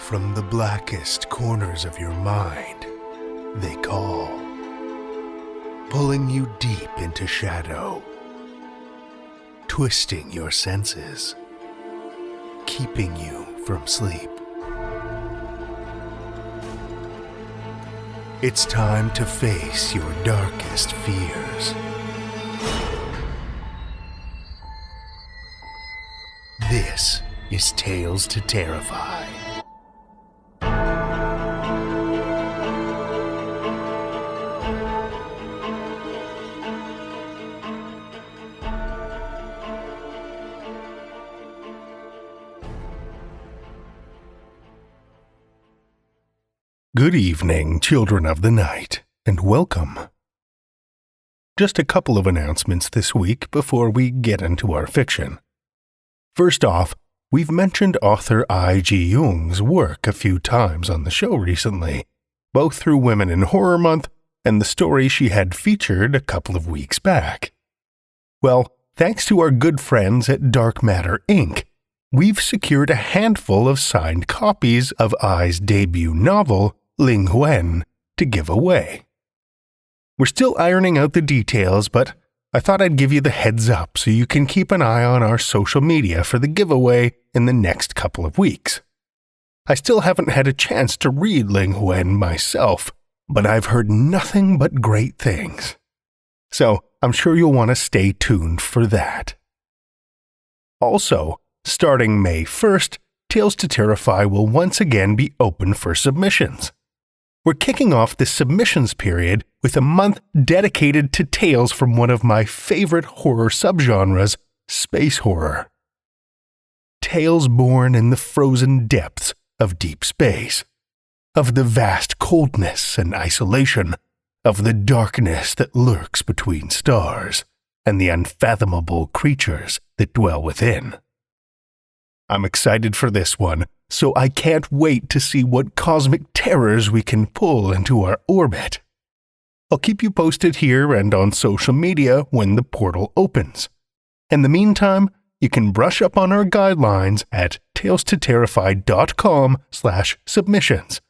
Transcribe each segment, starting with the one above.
From the blackest corners of your mind, they call, pulling you deep into shadow, twisting your senses, keeping you from sleep. It's time to face your darkest fears. This is Tales to Terrify. Good evening, children of the night, and welcome. Just a couple of announcements this week before we get into our fiction. First off, we've mentioned author I.G. Jung's work a few times on the show recently, both through Women in Horror Month and the story she had featured a couple of weeks back. Well, thanks to our good friends at Dark Matter Inc., we've secured a handful of signed copies of I's debut novel, Ling Huan, to give away. We're still ironing out the details, but I thought I'd give you the heads up so you can keep an eye on our social media for the giveaway in the next couple of weeks. I still haven't had a chance to read Ling Huan myself, but I've heard nothing but great things. So I'm sure you'll want to stay tuned for that. Also, starting May 1st, Tales to Terrify will once again be open for submissions. We're kicking off this submissions period with a month dedicated to tales from one of my favorite horror subgenres, space horror. Tales born in the frozen depths of deep space, of the vast coldness and isolation, of the darkness that lurks between stars, and the unfathomable creatures that dwell within. I'm excited for this one, so I can't wait to see what cosmic terrors we can pull into our orbit. I'll keep you posted here and on social media when the portal opens. In the meantime, you can brush up on our guidelines at talestoterrify.com/submissions.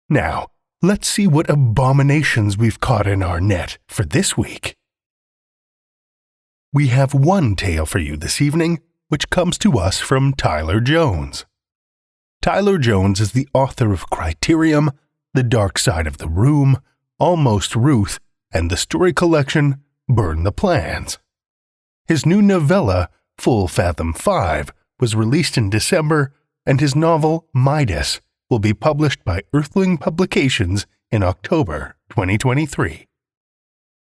Now, let's see what abominations we've caught in our net for this week. We have one tale for you this evening, which comes to us from Tyler Jones. Tyler Jones is the author of Criterium, The Dark Side of the Room, Almost Ruth, and the story collection Burn the Plans. His new novella, Full Fathom 5, was released in December, and his novel, Midas, will be published by Earthling Publications in October 2023.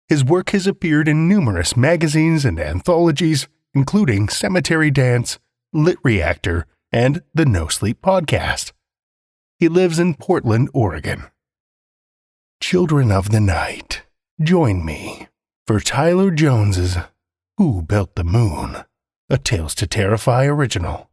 His work has appeared in numerous magazines and anthologies, including Cemetery Dance, Lit Reactor, and the No Sleep Podcast. He lives in Portland, Oregon. Children of the night, join me for Tyler Jones's Who Built the Moon? A Tales to Terrify original.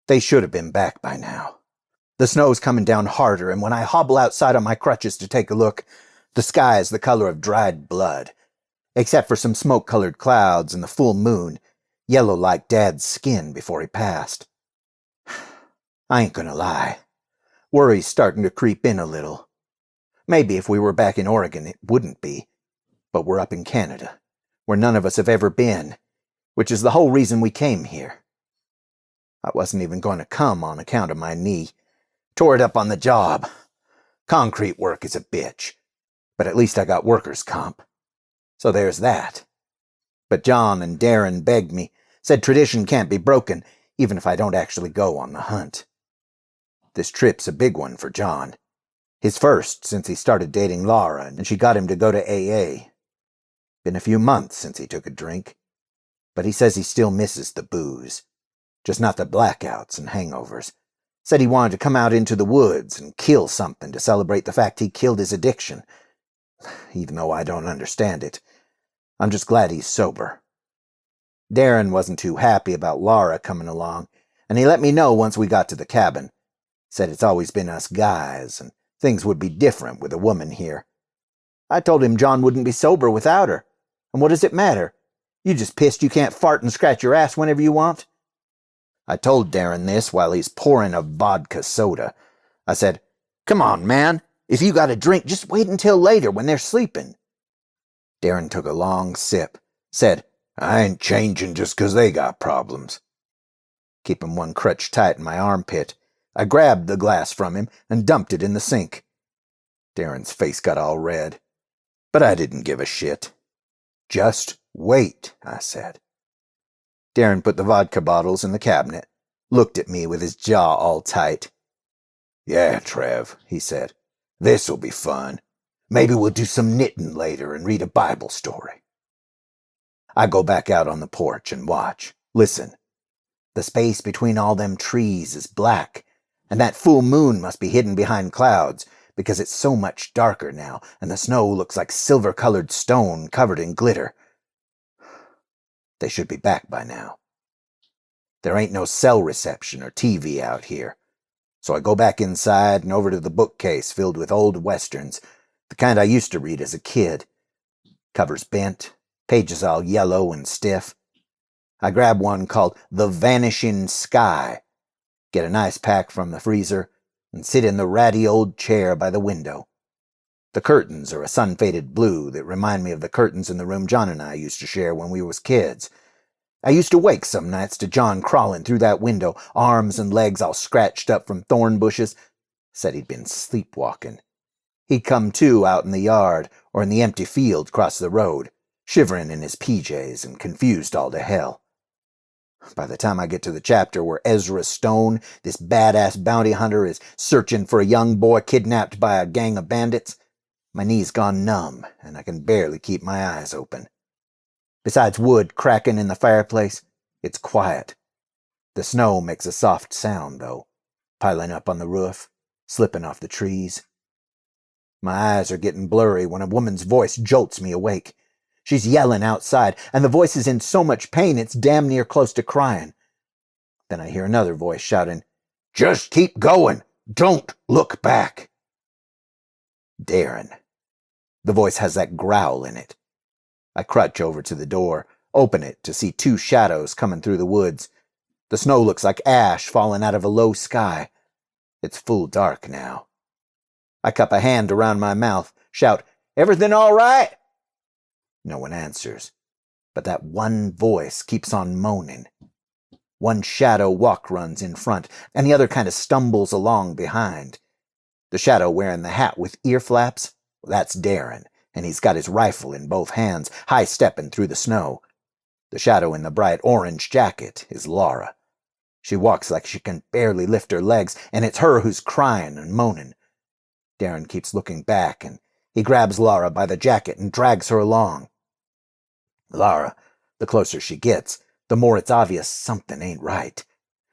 They should have been back by now. The snow's coming down harder, and when I hobble outside on my crutches to take a look, the sky is the color of dried blood, except for some smoke-colored clouds and the full moon, yellow like Dad's skin before he passed. I ain't gonna lie. Worry's starting to creep in a little. Maybe if we were back in Oregon it wouldn't be, but we're up in Canada, where none of us have ever been, which is the whole reason we came here. I wasn't even going to come on account of my knee. Tore it up on the job. Concrete work is a bitch, but at least I got workers' comp. So there's that. But John and Darren begged me, said tradition can't be broken, even if I don't actually go on the hunt. This trip's a big one for John. His first since he started dating Laura, and she got him to go to AA. Been a few months since he took a drink, but he says he still misses the booze. Just not the blackouts and hangovers. Said he wanted to come out into the woods and kill something to celebrate the fact he killed his addiction. Even though I don't understand it, I'm just glad he's sober. Darren wasn't too happy about Laura coming along, and he let me know once we got to the cabin. Said it's always been us guys, and things would be different with a woman here. I told him John wouldn't be sober without her, and what does it matter? You just pissed you can't fart and scratch your ass whenever you want? I told Darren this while he's pouring a vodka soda. I said, "Come on, man. If you got a drink, just wait until later when they're sleeping." Darren took a long sip, said, "I ain't changing just 'cause they got problems." Keeping one crutch tight in my armpit, I grabbed the glass from him and dumped it in the sink. Darren's face got all red, but I didn't give a shit. "Just wait," I said. Darren put the vodka bottles in the cabinet, looked at me with his jaw all tight. "Yeah, Trev," he said. "This'll be fun. Maybe we'll do some knitting later and read a Bible story." I go back out on the porch and watch. Listen. The space between all them trees is black, and that full moon must be hidden behind clouds because it's so much darker now, and the snow looks like silver-colored stone covered in glitter. They should be back by now. There ain't no cell reception or TV out here, so I go back inside and over to the bookcase filled with old westerns, the kind I used to read as a kid. Covers bent, pages all yellow and stiff. I grab one called The Vanishing Sky, get an ice pack from the freezer, and sit in the ratty old chair by the window. The curtains are a sun-faded blue that remind me of the curtains in the room John and I used to share when we was kids. I used to wake some nights to John crawling through that window, arms and legs all scratched up from thorn bushes. Said he'd been sleepwalking. He'd come to out in the yard or in the empty field across the road, shivering in his PJs and confused all to hell. By the time I get to the chapter where Ezra Stone, this badass bounty hunter, is searching for a young boy kidnapped by a gang of bandits, my knees gone numb and I can barely keep my eyes open. Besides wood cracking in the fireplace, it's quiet. The snow makes a soft sound, though, piling up on the roof, slipping off the trees. My eyes are getting blurry when a woman's voice jolts me awake. She's yelling outside, and the voice is in so much pain it's damn near close to crying. Then I hear another voice shouting, "Just keep going! Don't look back!" Darren. The voice has that growl in it. I crutch over to the door, open it to see two shadows coming through the woods. The snow looks like ash falling out of a low sky. It's full dark now. I cup a hand around my mouth, shout, "Everything all right?" No one answers, but that one voice keeps on moaning. One shadow walk runs in front, and the other kind of stumbles along behind. The shadow wearing the hat with ear flaps, that's Darren, and he's got his rifle in both hands, high-stepping through the snow. The shadow in the bright orange jacket is Laura. She walks like she can barely lift her legs, and it's her who's crying and moaning. Darren keeps looking back, and he grabs Laura by the jacket and drags her along. Laura, the closer she gets, the more it's obvious something ain't right.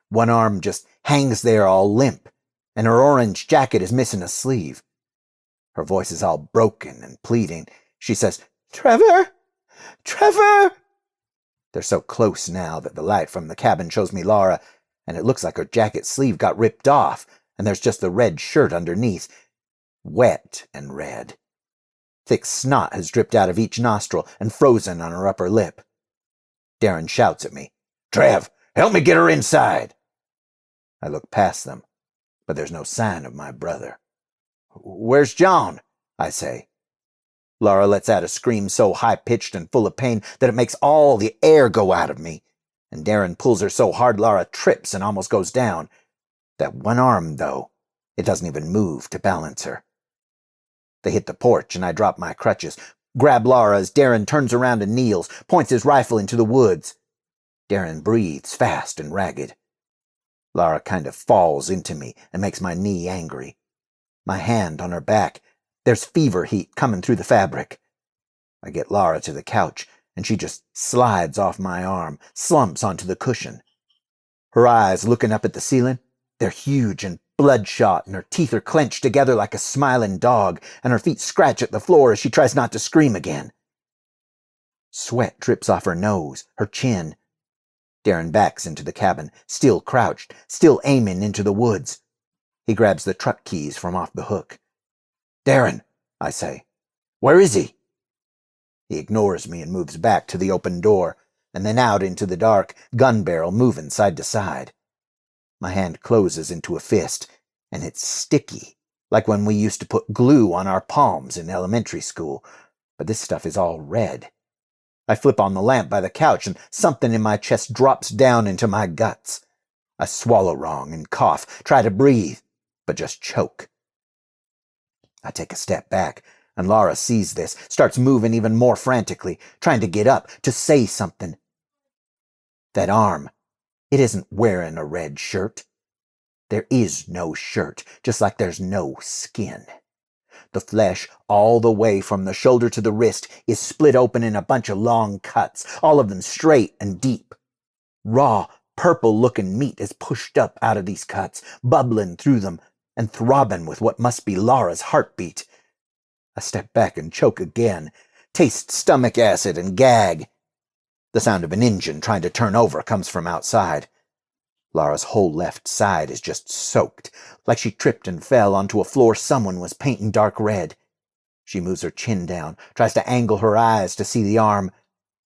One arm just hangs there all limp, and her orange jacket is missing a sleeve. Her voice is all broken and pleading. She says, "Trevor! Trevor!" They're so close now that the light from the cabin shows me Laura, and it looks like her jacket sleeve got ripped off, and there's just the red shirt underneath. Wet and red. Thick snot has dripped out of each nostril and frozen on her upper lip. Darren shouts at me, "Trev, help me get her inside!" I look past them, but there's no sign of my brother. "Where's John?" I say. Laura lets out a scream so high-pitched and full of pain that it makes all the air go out of me, and Darren pulls her so hard Laura trips and almost goes down. That one arm, though, it doesn't even move to balance her. They hit the porch, and I drop my crutches, grab Laura as Darren turns around and kneels, points his rifle into the woods. Darren breathes fast and ragged. Laura kind of falls into me and makes my knee angry. My hand on her back. There's fever heat coming through the fabric. I get Laura to the couch, and she just slides off my arm, slumps onto the cushion. Her eyes looking up at the ceiling, they're huge and bloodshot, and her teeth are clenched together like a smiling dog, and her feet scratch at the floor as she tries not to scream again. Sweat drips off her nose, her chin. Darren backs into the cabin, still crouched, still aiming into the woods. He grabs the truck keys from off the hook. "Darren," I say. "Where is he?" He ignores me and moves back to the open door, and then out into the dark, gun barrel moving side to side. My hand closes into a fist, and it's sticky, like when we used to put glue on our palms in elementary school, but this stuff is all red. I flip on the lamp by the couch, and something in my chest drops down into my guts. I swallow wrong and cough, try to breathe, but just choke. I take a step back, and Laura sees this, starts moving even more frantically, trying to get up, to say something. That arm, it isn't wearing a red shirt. There is no shirt, just like there's no skin. The flesh, all the way from the shoulder to the wrist, is split open in a bunch of long cuts, all of them straight and deep. Raw, purple-looking meat is pushed up out of these cuts, bubbling through them, and throbbing with what must be Laura's heartbeat. I step back and choke again, taste stomach acid and gag. The sound of an engine trying to turn over comes from outside. Laura's whole left side is just soaked, like she tripped and fell onto a floor someone was painting dark red. She moves her chin down, tries to angle her eyes to see the arm,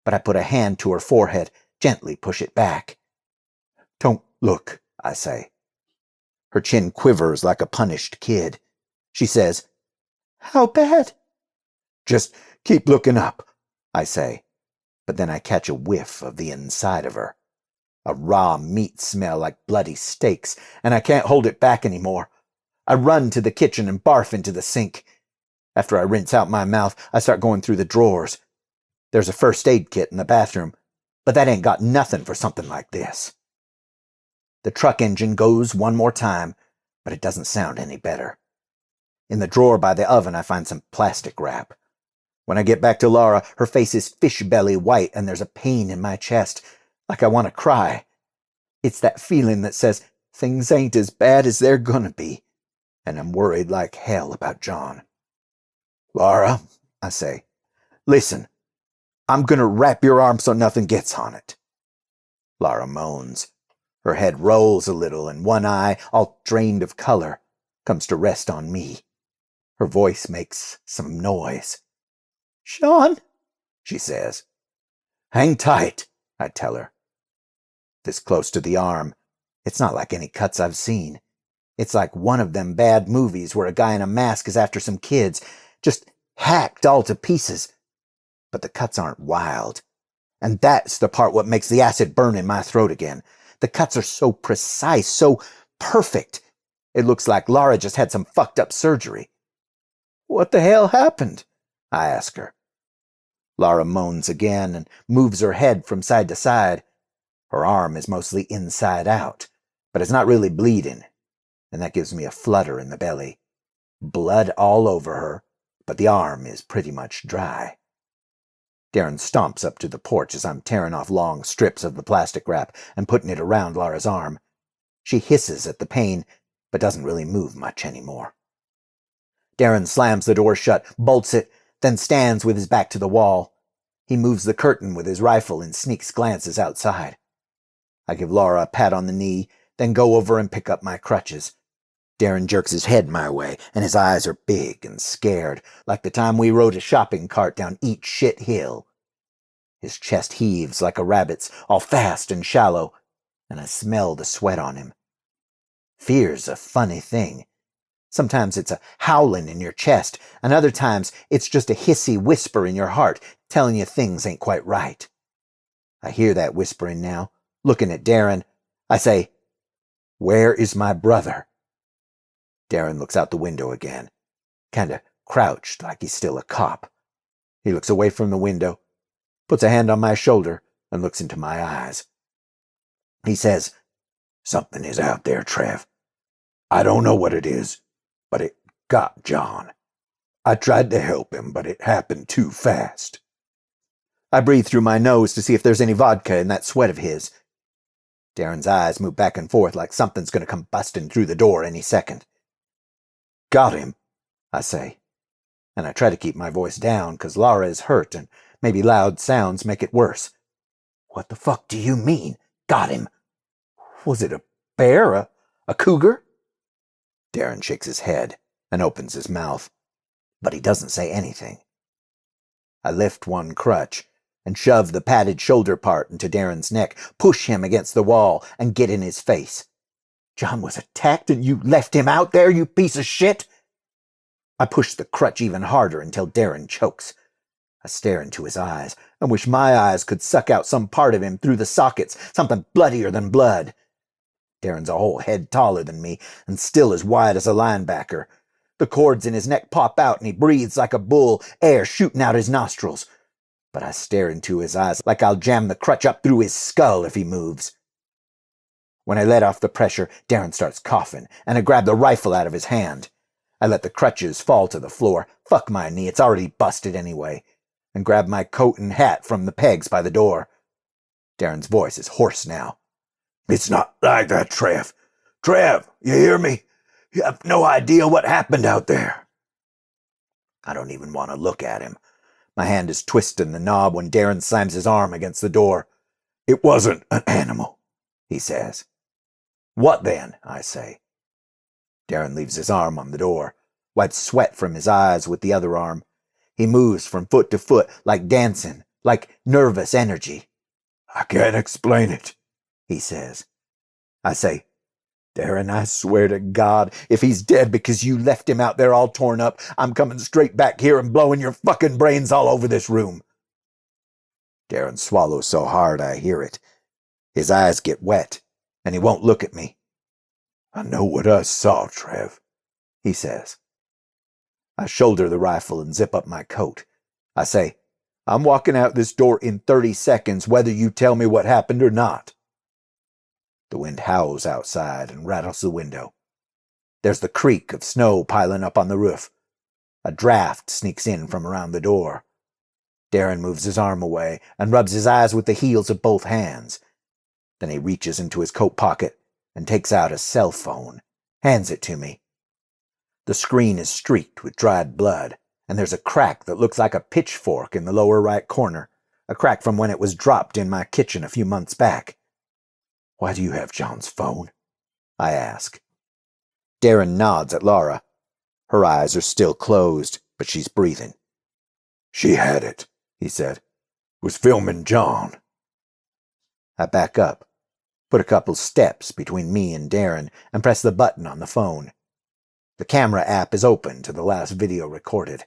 but I put a hand to her forehead, gently push it back. "Don't look," I say. Her chin quivers like a punished kid. She says, "How bad?" "Just keep looking up," I say, but then I catch a whiff of the inside of her. A raw meat smell like bloody steaks, and I can't hold it back anymore. I run to the kitchen and barf into the sink. After I rinse out my mouth, I start going through the drawers. There's a first aid kit in the bathroom, but that ain't got nothing for something like this. The truck engine goes one more time, but it doesn't sound any better. In the drawer by the oven, I find some plastic wrap. When I get back to Laura, her face is fish belly white, and there's a pain in my chest, like I want to cry. It's that feeling that says things ain't as bad as they're gonna be, and I'm worried like hell about John. "Laura," I say, "listen, I'm gonna wrap your arm so nothing gets on it." Laura moans. Her head rolls a little, and one eye, all drained of color, comes to rest on me. Her voice makes some noise. "Sean," she says. "Hang tight," I tell her. This close to the arm, it's not like any cuts I've seen. It's like one of them bad movies where a guy in a mask is after some kids, just hacked all to pieces. But the cuts aren't wild. And that's the part what makes the acid burn in my throat again. The cuts are so precise, so perfect. It looks like Laura just had some fucked up surgery. "What the hell happened?" I ask her. Laura moans again and moves her head from side to side. Her arm is mostly inside out, but it's not really bleeding, and that gives me a flutter in the belly. Blood all over her, but the arm is pretty much dry. Darren stomps up to the porch as I'm tearing off long strips of the plastic wrap and putting it around Laura's arm. She hisses at the pain, but doesn't really move much anymore. Darren slams the door shut, bolts it, then stands with his back to the wall. He moves the curtain with his rifle and sneaks glances outside. I give Laura a pat on the knee, then go over and pick up my crutches. Darren jerks his head my way, and his eyes are big and scared, like the time we rode a shopping cart down Eat Shit Hill. His chest heaves like a rabbit's, all fast and shallow, and I smell the sweat on him. Fear's a funny thing. Sometimes it's a howling in your chest, and other times it's just a hissy whisper in your heart telling you things ain't quite right. I hear that whispering now, looking at Darren. I say, "Where is my brother?" Darren looks out the window again, kinda crouched like he's still a cop. He looks away from the window, puts a hand on my shoulder, and looks into my eyes. He says, "Something is out there, Trev. I don't know what it is, but it got John. I tried to help him, but it happened too fast." I breathe through my nose to see if there's any vodka in that sweat of his. Darren's eyes move back and forth like something's going to come busting through the door any second. "Got him," I say, and I try to keep my voice down because Lara is hurt and maybe loud sounds make it worse. "What the fuck do you mean, got him? Was it a bear? A cougar?" Darren shakes his head and opens his mouth, but he doesn't say anything. I lift one crutch and shove the padded shoulder part into Darren's neck, push him against the wall, and get in his face. "John was attacked and you left him out there, you piece of shit!" I push the crutch even harder until Darren chokes. I stare into his eyes and wish my eyes could suck out some part of him through the sockets, something bloodier than blood. Darren's a whole head taller than me and still as wide as a linebacker. The cords in his neck pop out and he breathes like a bull, air shooting out his nostrils. But I stare into his eyes like I'll jam the crutch up through his skull if he moves. When I let off the pressure, Darren starts coughing, and I grab the rifle out of his hand. I let the crutches fall to the floor, fuck my knee, it's already busted anyway, and grab my coat and hat from the pegs by the door. Darren's voice is hoarse now. "It's not like that, Trev. Trev, you hear me? You have no idea what happened out there." I don't even want to look at him. My hand is twisting the knob when Darren slams his arm against the door. "It wasn't an animal," he says. "What then?" I say. Darren leaves his arm on the door, wipes sweat from his eyes with the other arm. He moves from foot to foot like dancing, like nervous energy. "I can't explain it," he says. I say, "Darren, I swear to God, if he's dead because you left him out there all torn up, I'm coming straight back here and blowing your fucking brains all over this room." Darren swallows so hard I hear it. His eyes get wet, and he won't look at me. "I know what I saw, Trev," he says. I shoulder the rifle and zip up my coat. I say, "I'm walking out this door in 30 seconds, whether you tell me what happened or not." The wind howls outside and rattles the window. There's the creak of snow piling up on the roof. A draft sneaks in from around the door. Darren moves his arm away and rubs his eyes with the heels of both hands. Then he reaches into his coat pocket and takes out a cell phone, hands it to me. The screen is streaked with dried blood, and there's a crack that looks like a pitchfork in the lower right corner, a crack from when it was dropped in my kitchen a few months back. "Why do you have John's phone?" I ask. Darren nods at Lara. Her eyes are still closed, but she's breathing. "She had it," he said. "Was filming John." I back up, put a couple steps between me and Darren, and press the button on the phone. The camera app is open to the last video recorded.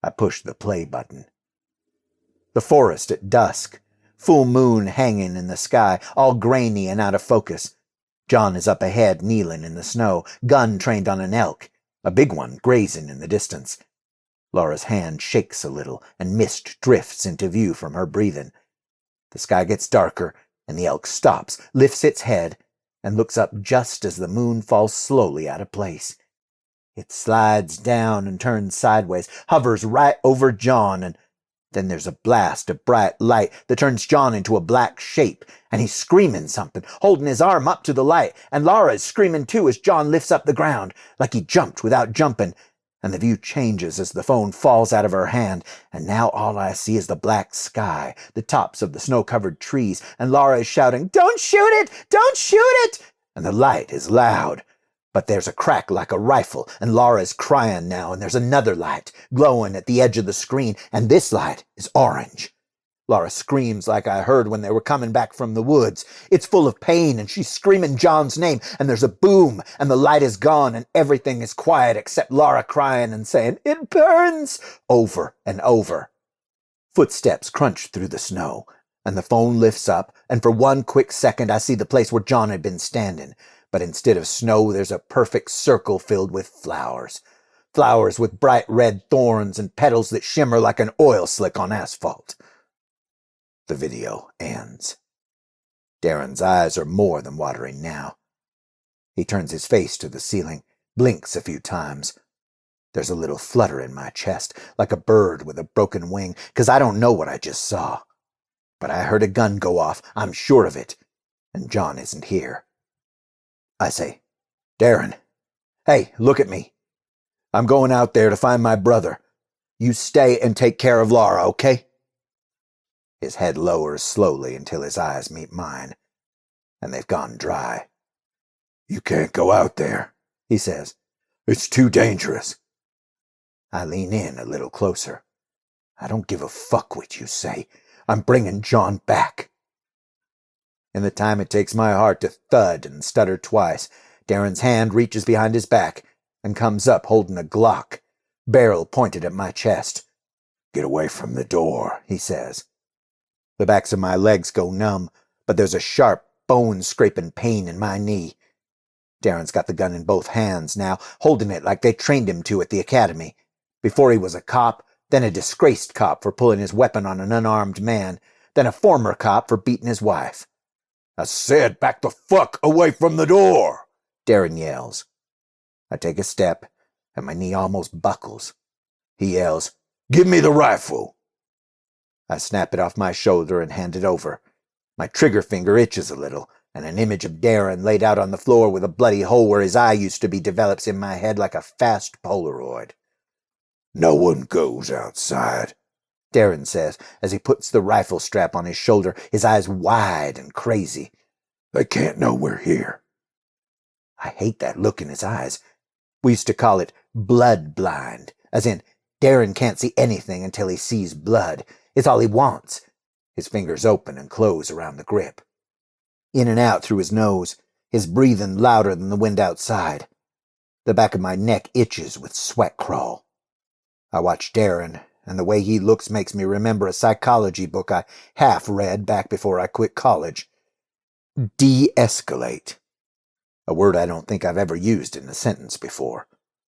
I push the play button. The forest at dusk, full moon hanging in the sky, all grainy and out of focus. John is up ahead, kneeling in the snow, gun trained on an elk, a big one grazing in the distance. Laura's hand shakes a little, and mist drifts into view from her breathing. The sky gets darker, and the elk stops, lifts its head, and looks up just as the moon falls slowly out of place. It slides down and turns sideways, hovers right over John, and then there's a blast of bright light that turns John into a black shape, and he's screaming something, holding his arm up to the light, and Lara is screaming too as John lifts up the ground, like he jumped without jumping, and the view changes as the phone falls out of her hand, and now all I see is the black sky, the tops of the snow-covered trees, and Lara is shouting, "Don't shoot it! Don't shoot it!" And the light is loud. But there's a crack like a rifle, and Laura's crying now, and there's another light, glowing at the edge of the screen, and this light is orange. Laura screams like I heard when they were coming back from the woods. It's full of pain, and she's screaming John's name, and there's a boom, and the light is gone, and everything is quiet except Laura crying and saying, "It burns," over and over. Footsteps crunch through the snow, and the phone lifts up, and for one quick second I see the place where John had been standing. But instead of snow, there's a perfect circle filled with flowers. flowers with bright red thorns and petals that shimmer like an oil slick on asphalt. The video ends. Darren's eyes are more than watering now. He turns his face to the ceiling, blinks a few times. There's a little flutter in my chest, like a bird with a broken wing, 'cause I don't know what I just saw. But I heard a gun go off, I'm sure of it, and John isn't here. I say, Darren, hey, look at me. I'm going out there to find my brother. You stay and take care of Laura, okay? His head lowers slowly until his eyes meet mine, and they've gone dry. You can't go out there, he says. It's too dangerous. I lean in a little closer. I don't give a fuck what you say. I'm bringing John back. In the time it takes my heart to thud and stutter twice, Darren's hand reaches behind his back and comes up holding a Glock, barrel pointed at my chest. Get away from the door, he says. The backs of my legs go numb, but there's a sharp, bone-scraping pain in my knee. Darren's got the gun in both hands now, holding it like they trained him to at the academy. Before he was a cop, then a disgraced cop for pulling his weapon on an unarmed man, then a former cop for beating his wife. I said back the fuck away from the door, Darren yells. I take a step, and my knee almost buckles. He yells, Give me the rifle. I snap it off my shoulder and hand it over. My trigger finger itches a little, and an image of Darren laid out on the floor with a bloody hole where his eye used to be develops in my head like a fast Polaroid. No one goes outside, Darren says as he puts the rifle strap on his shoulder, his eyes wide and crazy. They can't know we're here. I hate that look in his eyes. We used to call it blood blind, as in Darren can't see anything until he sees blood. It's all he wants. His fingers open and close around the grip. In and out through his nose, his breathing louder than the wind outside. The back of my neck itches with sweat crawl. I watch Darren, and the way he looks makes me remember a psychology book I half read back before I quit college. De-escalate. A word I don't think I've ever used in a sentence before.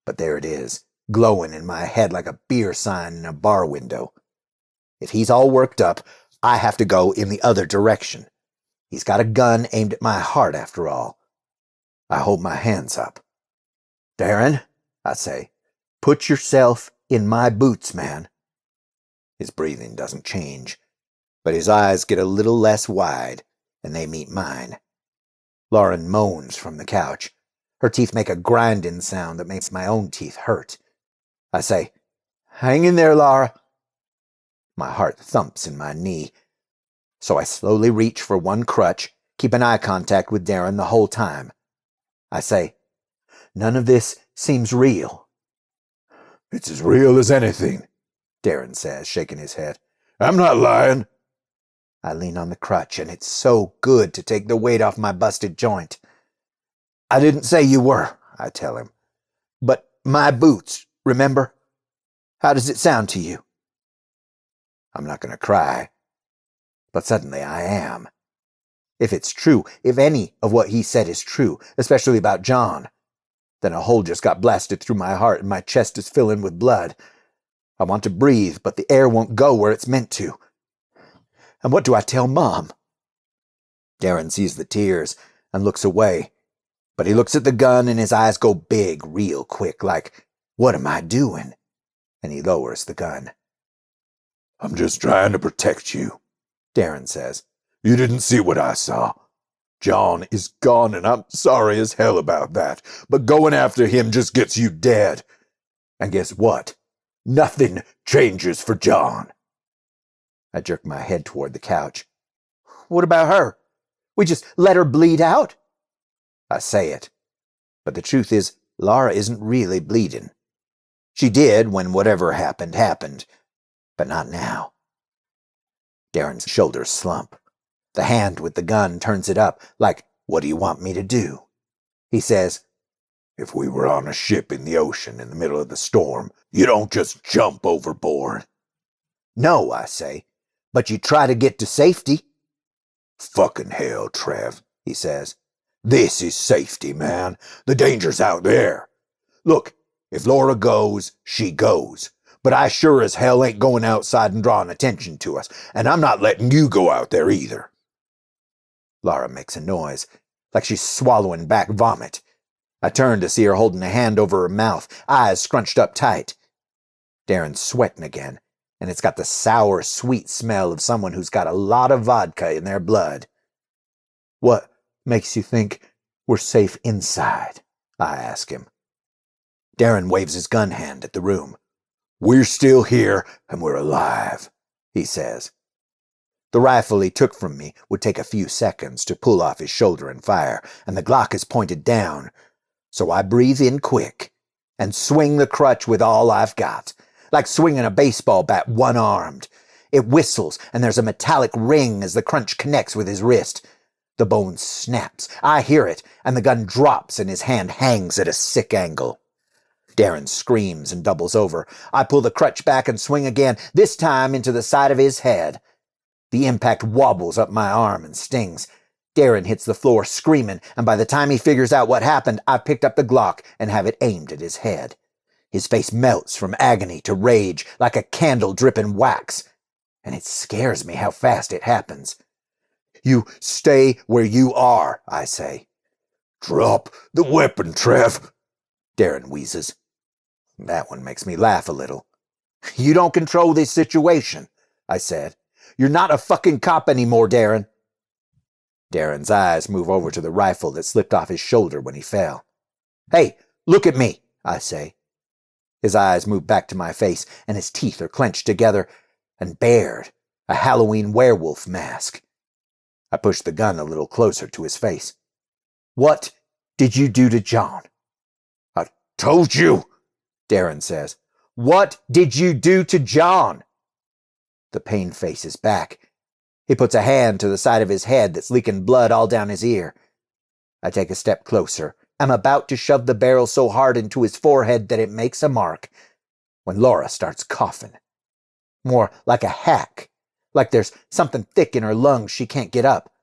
But there it is, glowing in my head like a beer sign in a bar window. If he's all worked up, I have to go in the other direction. He's got a gun aimed at my heart, after all. I hold my hands up. Darren, I say, put yourself in my boots, man. His breathing doesn't change, but his eyes get a little less wide, and they meet mine. Lauren moans from the couch. Her teeth make a grinding sound that makes my own teeth hurt. I say, Hang in there, Laura. My heart thumps in my knee, so I slowly reach for one crutch, keeping eye contact with Darren the whole time. I say, None of this seems real. It's as real as anything, Darren says, shaking his head. I'm not lying. I lean on the crutch, and it's so good to take the weight off my busted joint. I didn't say you were, I tell him. But my boots, remember? How does it sound to you? I'm not going to cry, but suddenly I am. If it's true, if any of what he said is true, especially about John, then a hole just got blasted through my heart and my chest is filling with blood. I want to breathe, but the air won't go where it's meant to. And what do I tell Mom? Darren sees the tears and looks away, but he looks at the gun and his eyes go big real quick, like, what am I doing? And he lowers the gun. I'm just trying to protect you, Darren says. You didn't see what I saw. John is gone, and I'm sorry as hell about that, but going after him just gets you dead. And guess what? Nothing changes for John. I jerk my head toward the couch. What about her? We just let her bleed out? I say it, but the truth is, Laura isn't really bleeding. She did when whatever happened, happened, but not now. Darren's shoulders slump. The hand with the gun turns it up, like, what do you want me to do? He says, if we were on a ship in the ocean in the middle of the storm, you don't just jump overboard. No, I say, but you try to get to safety. Fucking hell, Trev, he says. This is safety, man. The danger's out there. Look, If Laura goes, she goes. But I sure as hell ain't going outside and drawing attention to us, and I'm not letting you go out there either. Laura makes a noise, like she's swallowing back vomit. I turn to see her holding a hand over her mouth, eyes scrunched up tight. Darren's sweating again, and it's got the sour, sweet smell of someone who's got a lot of vodka in their blood. What makes you think we're safe inside? I ask him. Darren waves his gun hand at the room. We're still here, and we're alive, he says. The rifle he took from me would take a few seconds to pull off his shoulder and fire, and the Glock is pointed down. So I breathe in quick and swing the crutch with all I've got, like swinging a baseball bat one-armed. It whistles, and there's a metallic ring as the crunch connects with his wrist. The bone snaps. I hear it, and the gun drops and his hand hangs at a sick angle. Darren screams and doubles over. I pull the crutch back and swing again, this time into the side of his head. The impact wobbles up my arm and stings. Darren hits the floor screaming, and by the time he figures out what happened, I've picked up the Glock and have it aimed at his head. His face melts from agony to rage like a candle dripping wax, and it scares me how fast it happens. You stay where you are, I say. Drop the weapon, Trev, Darren wheezes. That one makes me laugh a little. You don't control this situation, I said. You're not a fucking cop anymore, Darren. Darren's eyes move over to the rifle that slipped off his shoulder when he fell. Hey, look at me, I say. His eyes move back to my face, and his teeth are clenched together and bared, a Halloween werewolf mask. I push the gun a little closer to his face. What did you do to John? I told you, Darren says. What did you do to John? The pain faces back. He puts a hand to the side of his head that's leaking blood all down his ear. I take a step closer. I'm about to shove the barrel so hard into his forehead that it makes a mark, when Laura starts coughing. More like a hack, like there's something thick in her lungs she can't get up.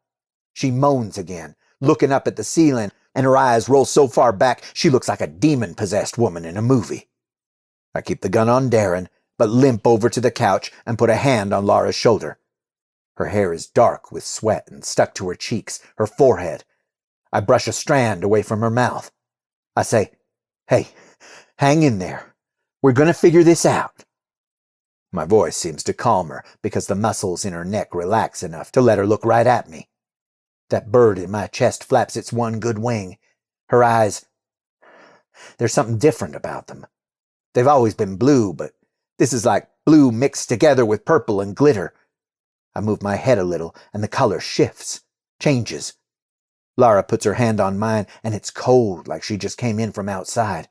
She moans again, looking up at the ceiling, and her eyes roll so far back she looks like a demon-possessed woman in a movie. I keep the gun on Darren, but limp over to the couch and put a hand on Laura's shoulder. Her hair is dark with sweat and stuck to her cheeks, her forehead. I brush a strand away from her mouth. I say, Hey, hang in there. We're going to figure this out. My voice seems to calm her because the muscles in her neck relax enough to let her look right at me. That bird in my chest flaps its one good wing. Her eyes, there's something different about them. They've always been blue, but this is like blue mixed together with purple and glitter. I move my head a little, and the color shifts, changes. Laura puts her hand on mine, and it's cold like she just came in from outside.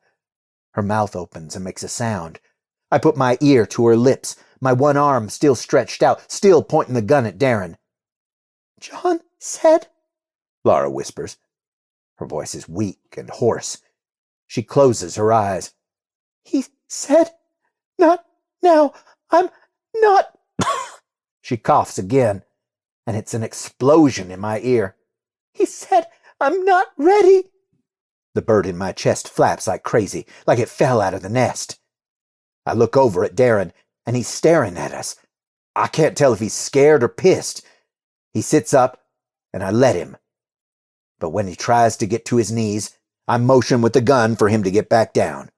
Her mouth opens and makes a sound. I put my ear to her lips, my one arm still stretched out, still pointing the gun at Darren. John said, Laura whispers. Her voice is weak and hoarse. She closes her eyes. He said, not now, I'm not. She coughs again, and it's an explosion in my ear. He said, I'm not ready. The bird in my chest flaps like crazy, like it fell out of the nest. I look over at Darren, and he's staring at us. I can't tell if he's scared or pissed. He sits up, and I let him. But when he tries to get to his knees, I motion with the gun for him to get back down.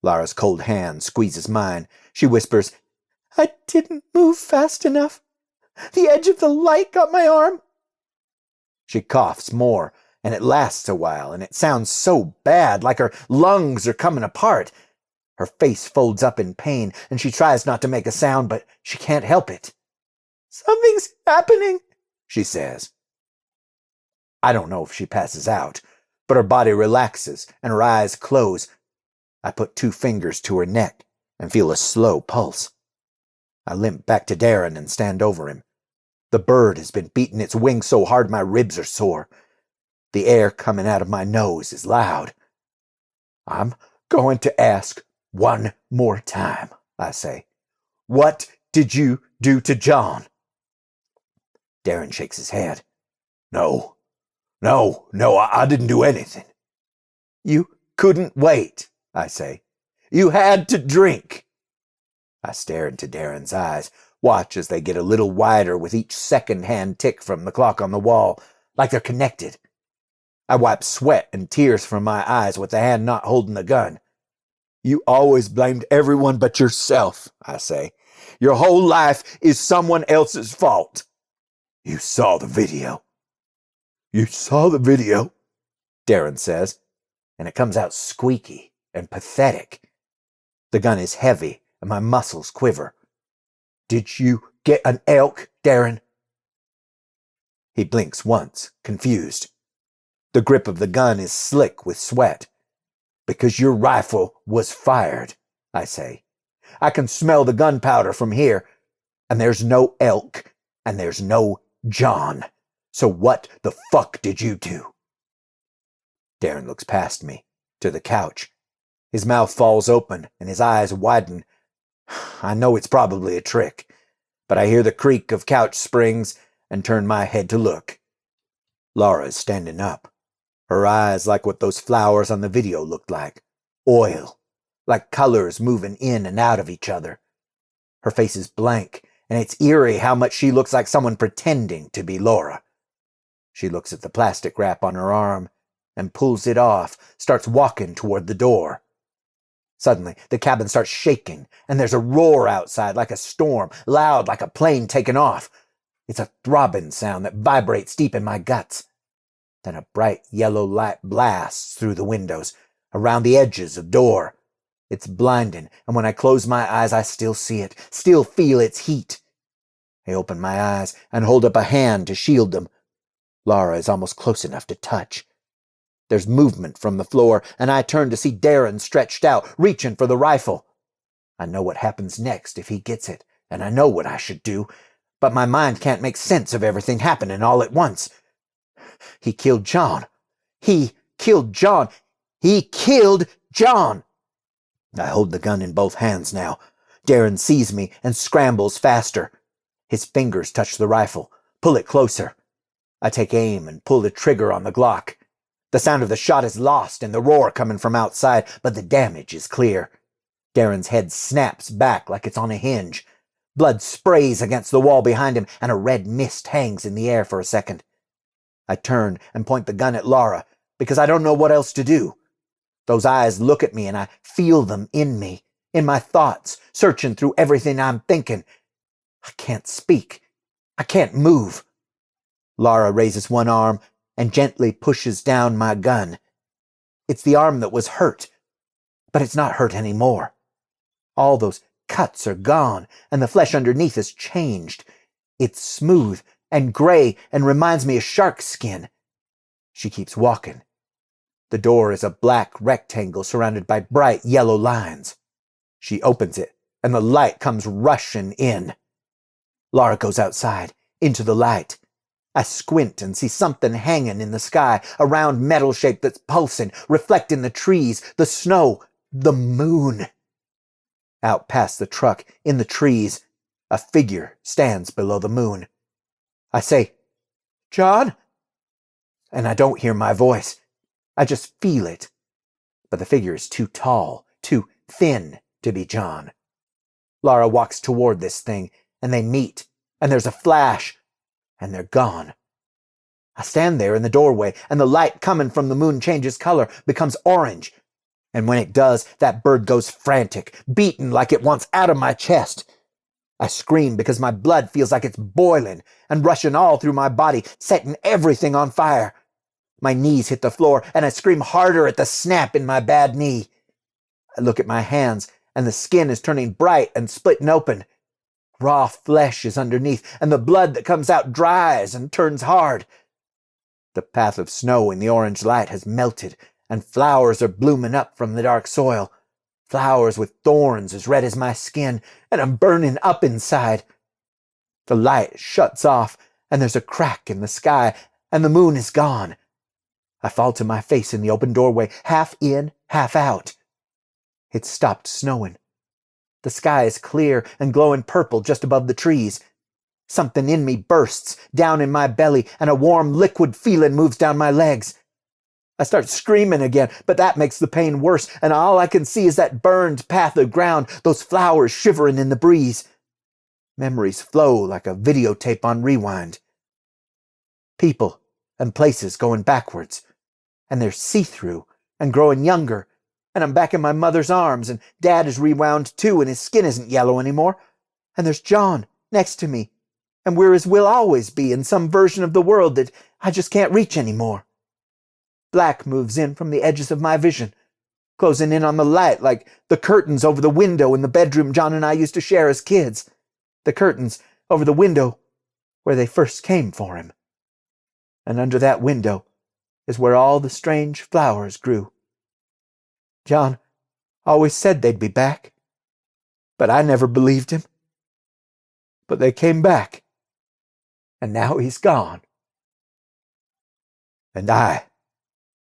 Laura's cold hand squeezes mine. She whispers, I didn't move fast enough. The edge of the light got my arm. She coughs more, and it lasts a while, and it sounds so bad, like her lungs are coming apart. Her face folds up in pain, and she tries not to make a sound, but she can't help it. Something's happening, she says. I don't know if she passes out, but her body relaxes, and her eyes close. I put 2 fingers to her neck and feel a slow pulse. I limp back to Darren and stand over him. The bird has been beating its wings so hard my ribs are sore. The air coming out of my nose is loud. I'm going to ask one more time, I say. What did you do to John? Darren shakes his head. No, I didn't do anything. You couldn't wait, I say. You had to drink. I stare into Darren's eyes, watch as they get a little wider with each second-hand tick from the clock on the wall, like they're connected. I wipe sweat and tears from my eyes with the hand not holding the gun. You always blamed everyone but yourself, I say. Your whole life is someone else's fault. You saw the video. You saw the video, Darren says, and it comes out squeaky and pathetic. The gun is heavy and my muscles quiver. Did you get an elk, Darren? He blinks once, confused. The grip of the gun is slick with sweat. Because your rifle was fired, I say. I can smell the gunpowder from here, and there's no elk, and there's no John. So what the fuck did you do? Darren looks past me, to the couch. His mouth falls open, and his eyes widen. I know it's probably a trick, but I hear the creak of couch springs and turn my head to look. Laura's standing up. Her eyes like what those flowers on the video looked like. Oil. Like colors moving in and out of each other. Her face is blank, and it's eerie how much she looks like someone pretending to be Laura. She looks at the plastic wrap on her arm and pulls it off, starts walking toward the door. Suddenly, the cabin starts shaking, and there's a roar outside like a storm, loud like a plane taking off. It's a throbbing sound that vibrates deep in my guts. Then a bright yellow light blasts through the windows, around the edges of door. It's blinding, and when I close my eyes, I still see it, still feel its heat. I open my eyes and hold up a hand to shield them. Laura is almost close enough to touch. There's movement from the floor, and I turn to see Darren stretched out, reaching for the rifle. I know what happens next if he gets it, and I know what I should do, but my mind can't make sense of everything happening all at once. He killed John. He killed John. He killed John. I hold the gun in both hands now. Darren sees me and scrambles faster. His fingers touch the rifle, pull it closer. I take aim and pull the trigger on the Glock. The sound of the shot is lost in the roar coming from outside, but the damage is clear. Darren's head snaps back like it's on a hinge. Blood sprays against the wall behind him, and a red mist hangs in the air for a second. I turn and point the gun at Laura, because I don't know what else to do. Those eyes look at me, and I feel them in me, in my thoughts, searching through everything I'm thinking. I can't speak. I can't move. Laura raises one arm and gently pushes down my gun. It's the arm that was hurt, but it's not hurt anymore. All those cuts are gone, and the flesh underneath has changed. It's smooth and gray and reminds me of shark skin. She keeps walking. The door is a black rectangle surrounded by bright yellow lines. She opens it, and the light comes rushing in. Laura goes outside, into the light. I squint and see something hanging in the sky, a round metal shape that's pulsing, reflecting the trees, the snow, the moon. Out past the truck, in the trees, a figure stands below the moon. I say, "John?" And I don't hear my voice. I just feel it. But the figure is too tall, too thin to be John. Laura walks toward this thing, and they meet, and there's a flash, and they're gone. I stand there in the doorway, and the light coming from the moon changes color, becomes orange. And when it does, that bird goes frantic, beating like it wants out of my chest. I scream because my blood feels like it's boiling and rushing all through my body, setting everything on fire. My knees hit the floor, and I scream harder at the snap in my bad knee. I look at my hands, and the skin is turning bright and splitting open. Raw flesh is underneath, and the blood that comes out dries and turns hard. The path of snow in the orange light has melted, and flowers are blooming up from the dark soil. Flowers with thorns as red as my skin, and I'm burning up inside. The light shuts off, and there's a crack in the sky, and the moon is gone. I fall to my face in the open doorway, half in, half out. It's stopped snowing. The sky is clear and glowing purple just above the trees. Something in me bursts down in my belly, and a warm liquid feeling moves down my legs. I start screaming again, but that makes the pain worse, and all I can see is that burned path of ground, those flowers shivering in the breeze. Memories flow like a videotape on rewind. People and places going backwards, and they're see-through and growing younger, and I'm back in my mother's arms, and Dad is rewound too, and his skin isn't yellow anymore, and there's John next to me, and we're as we'll always be in some version of the world that I just can't reach anymore. Black moves in from the edges of my vision, closing in on the light like the curtains over the window in the bedroom John and I used to share as kids. The curtains over the window where they first came for him. And under that window is where all the strange flowers grew. John always said they'd be back, but I never believed him. But they came back, and now he's gone. And I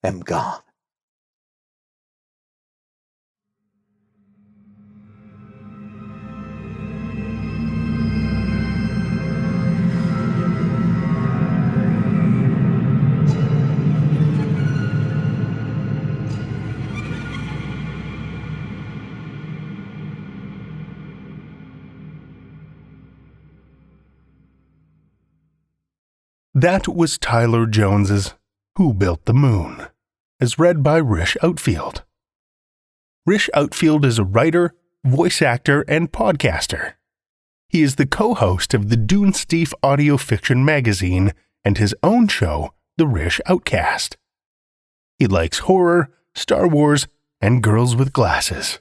am gone. That was Tyler Jones's Who Built the Moon, as read by Rish Outfield. Rish Outfield is a writer, voice actor, and podcaster. He is the co-host of the Dune Steef audio fiction magazine and his own show, The Rish Outcast. He likes horror, Star Wars, and girls with glasses.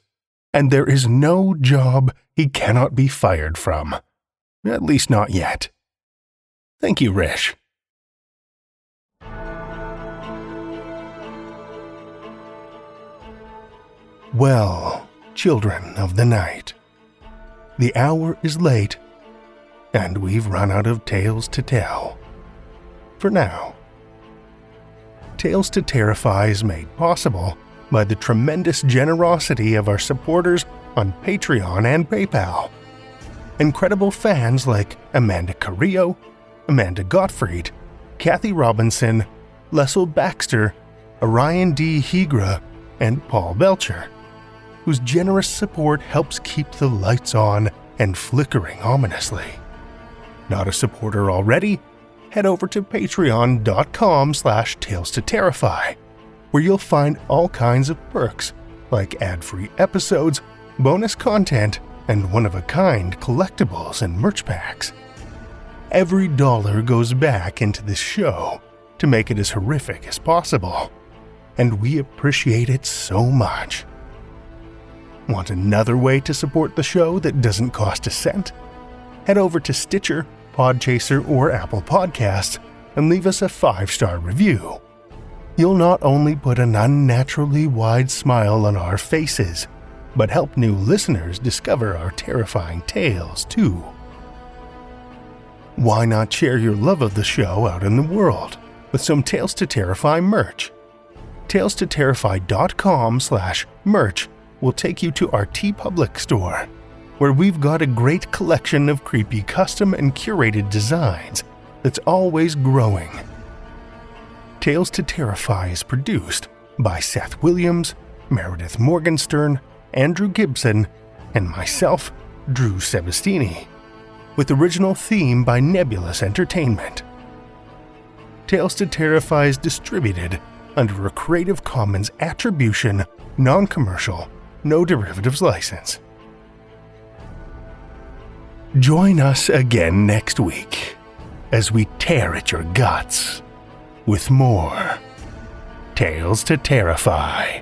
And there is no job he cannot be fired from. At least not yet. Thank you, Rish. Well, children of the night, the hour is late, and we've run out of tales to tell. For now. Tales to Terrify is made possible by the tremendous generosity of our supporters on Patreon and PayPal. Incredible fans like Amanda Carrillo, Amanda Gottfried, Kathy Robinson, Lestle Baxter, Orion D, Hegre, and Paul Belcher, whose generous support helps keep the lights on and flickering ominously. Not a supporter already? Head over to patreon.com/Tales to Terrify, where you'll find all kinds of perks like ad-free episodes, bonus content, and one-of-a-kind collectibles and merch packs. Every dollar goes back into this show to make it as horrific as possible, and we appreciate it so much. Want another way to support the show that doesn't cost a cent? Head over to Stitcher, Podchaser, or Apple Podcasts and leave us a 5-star review. You'll not only put an unnaturally wide smile on our faces, but help new listeners discover our terrifying tales too. Why not share your love of the show out in the world with some Tales to Terrify merch? TalesToTerrify.com/merch will take you to our TeePublic store, where we've got a great collection of creepy custom and curated designs that's always growing. Tales to Terrify is produced by Seth Williams, Meredith Morgenstern, Andrew Gibson, and myself, Drew Sebastini, with original theme by Nebulous Entertainment. Tales to Terrify is distributed under a Creative Commons Attribution, Non-Commercial, No Derivatives license. Join us again next week as we tear at your guts with more Tales to Terrify.